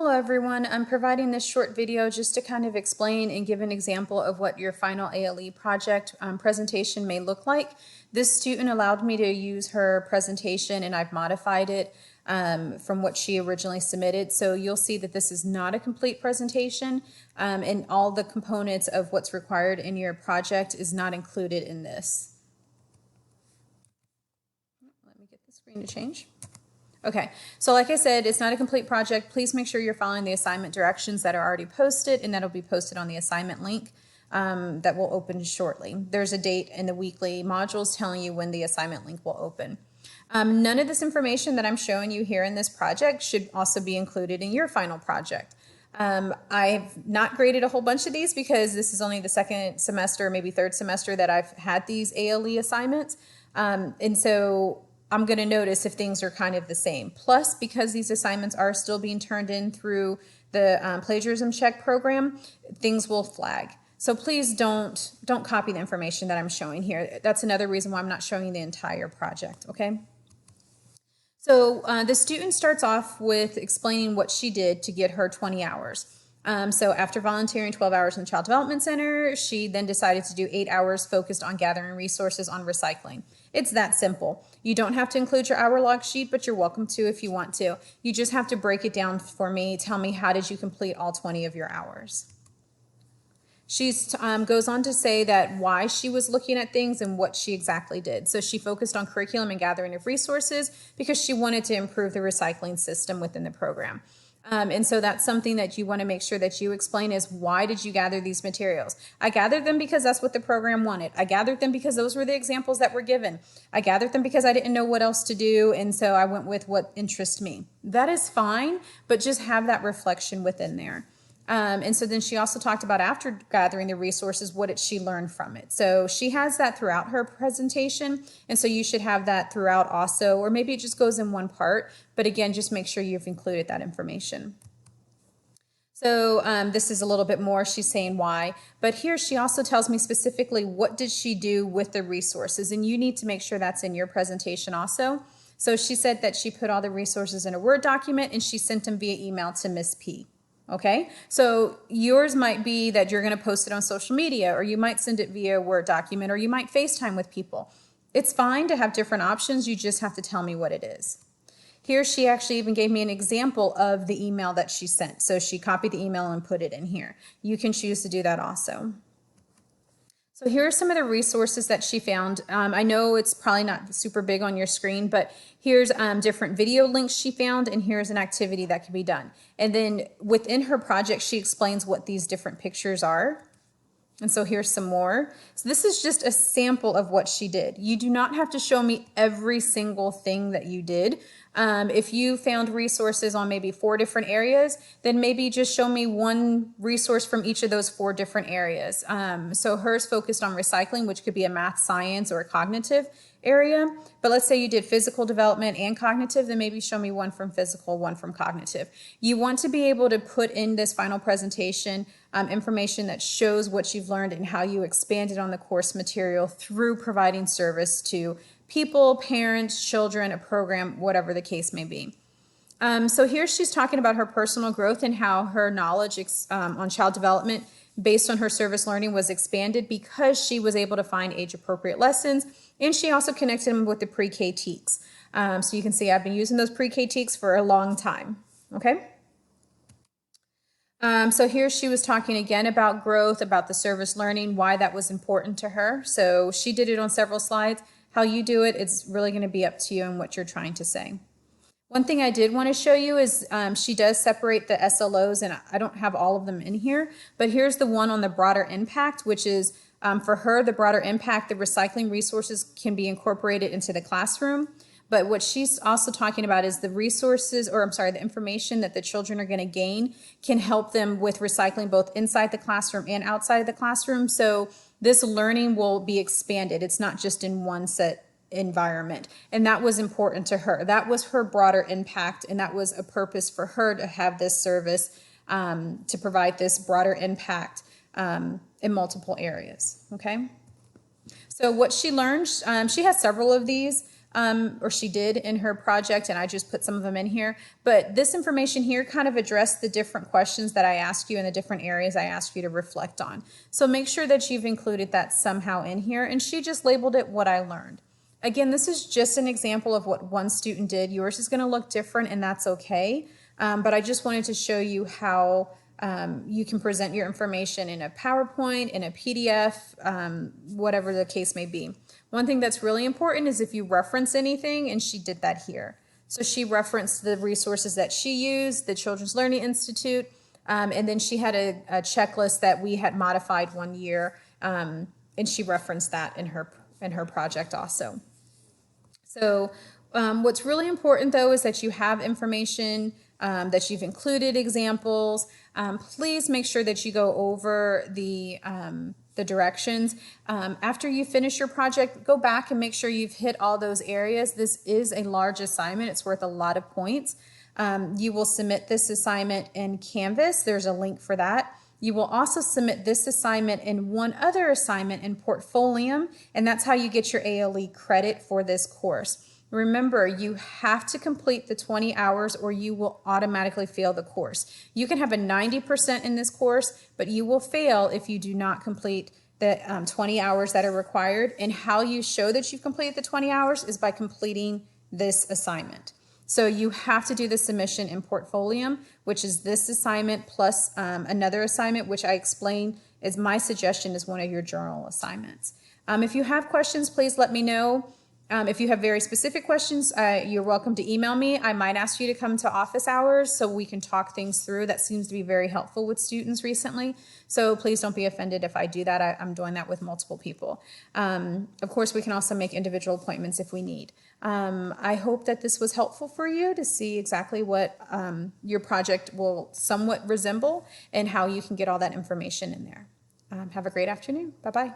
Hello everyone, I'm providing this short video just to kind of explain and give an example of what your final ALE project presentation may look like. This student allowed me to use her presentation and I've modified it from what she originally submitted. So you'll see that this is not a complete presentation and all the components of what's required in your project is not included in this. Let me get the screen to change. Okay, so like I said, it's not a complete project. Please make sure you're following the assignment directions that are already posted, and that'll be posted on the assignment link that will open shortly. There's a date in the weekly modules telling you when the assignment link will open. None of this information that I'm showing you here in this project should also be included in your final project. I've not graded a whole bunch of these because this is only the second semester, maybe third semester that I've had these ALE assignments. And so I'm going to notice if things are kind of the same. Plus, because these assignments are still being turned in through the plagiarism check program, things will flag. So please don't copy the information that I'm showing here. That's another reason why I'm not showing the entire project, okay? So the student starts off with explaining what she did to get her 20 hours. So after volunteering 12 hours in the Child Development Center, she then decided to do 8 hours focused on gathering resources on recycling. It's that simple. You don't have to include your hour log sheet, but you're welcome to if you want to. You just have to break it down for me. Tell me, how did you complete all 20 of your hours? She goes on to say that why she was looking at things and what she exactly did. So she focused on curriculum and gathering of resources because she wanted to improve the recycling system within the program. And so that's something that you want to make sure that you explain is, why did you gather these materials? I gathered them because that's what the program wanted. I gathered them because those were the examples that were given. I gathered them because I didn't know what else to do, and so I went with what interests me. That is fine, but just have that reflection within there. And so then she also talked about, after gathering the resources, what did she learn from it? So she has that throughout her presentation, and so you should have that throughout also, or maybe it just goes in one part, but again, just make sure you've included that information. So this is a little bit more, she's saying why, but here she also tells me specifically what did she do with the resources, and you need to make sure that's in your presentation also. So she said that she put all the resources in a Word document and she sent them via email to Miss P. Okay, so yours might be that you're going to post it on social media, or you might send it via a Word document, or you might FaceTime with people. It's fine to have different options. You just have to tell me what it is. Here she actually even gave me an example of the email that she sent. So she copied the email and put it in here. You can choose to do that also. So here are some of the resources that she found. I know it's probably not super big on your screen, but here's different video links she found, and here's an activity that can be done. And then within her project, she explains what these different pictures are. And so here's some more. So this is just a sample of what she did. You do not have to show me every single thing that you did. If you found resources on maybe 4 different areas, then maybe just show me one resource from each of those 4 different areas. So hers focused on recycling, which could be a math, science, or a cognitive area. But let's say you did physical development and cognitive, then maybe show me one from physical, one from cognitive. You want to be able to put in this final presentation information that shows what you've learned and how you expanded on the course material through providing service to people, parents, children, a program, whatever the case may be. So here she's talking about her personal growth and how her knowledge on child development based on her service learning was expanded because she was able to find age-appropriate lessons, and she also connected them with the pre-K TEKS. So you can see I've been using those pre-K TEKS for a long time, okay? So here she was talking again about growth, about the service learning, why that was important to her. So she did it on several slides. How you do it, it's really going to be up to you and what you're trying to say. One thing I did want to show you is she does separate the SLOs, and I don't have all of them in here, but here's the one on the broader impact, which is for her, the broader impact, the recycling resources can be incorporated into the classroom. But what she's also talking about is the resources, or I'm sorry, the information that the children are going to gain can help them with recycling both inside the classroom and outside of the classroom. So this learning will be expanded. It's not just in one set environment. And that was important to her. That was her broader impact, and that was a purpose for her to have this service, to provide this broader impact in multiple areas, okay? So what she learned, she has several of these. or she did in her project, and I just put some of them in here. But this information here kind of addressed the different questions that I asked you and the different areas I asked you to reflect on. So make sure that you've included that somehow in here, and she just labeled it what I learned. Again, this is just an example of what one student did. Yours is going to look different, and that's okay. But I just wanted to show you how you can present your information in a PowerPoint, in a PDF, whatever the case may be. One thing that's really important is if you reference anything, and she did that here. So she referenced the resources that she used, the Children's Learning Institute, and then she had a checklist that we had modified one year, and she referenced that in her project also. So what's really important, though, is that you have information, that you've included examples. Please make sure that you go over the directions. After you finish your project, go back and make sure you've hit all those areas. This is a large assignment. It's worth a lot of points. You will submit this assignment in Canvas. There's a link for that. You will also submit this assignment in one other assignment in Portfolium, and that's how you get your ALE credit for this course. Remember, you have to complete the 20 hours or you will automatically fail the course. You can have a 90% in this course, but you will fail if you do not complete the 20 hours that are required. And how you show that you've completed the 20 hours is by completing this assignment. So you have to do the submission in Portfolium, which is this assignment plus another assignment, which I explained is my suggestion is one of your journal assignments. If you have questions, please let me know. If you have very specific questions, you're welcome to email me. I might ask you to come to office hours so we can talk things through. That seems to be very helpful with students recently. So please don't be offended if I do that. I'm doing that with multiple people. Of course, we can also make individual appointments if we need. I hope that this was helpful for you to see exactly what your project will somewhat resemble and how you can get all that information in there. Have a great afternoon. Bye-bye.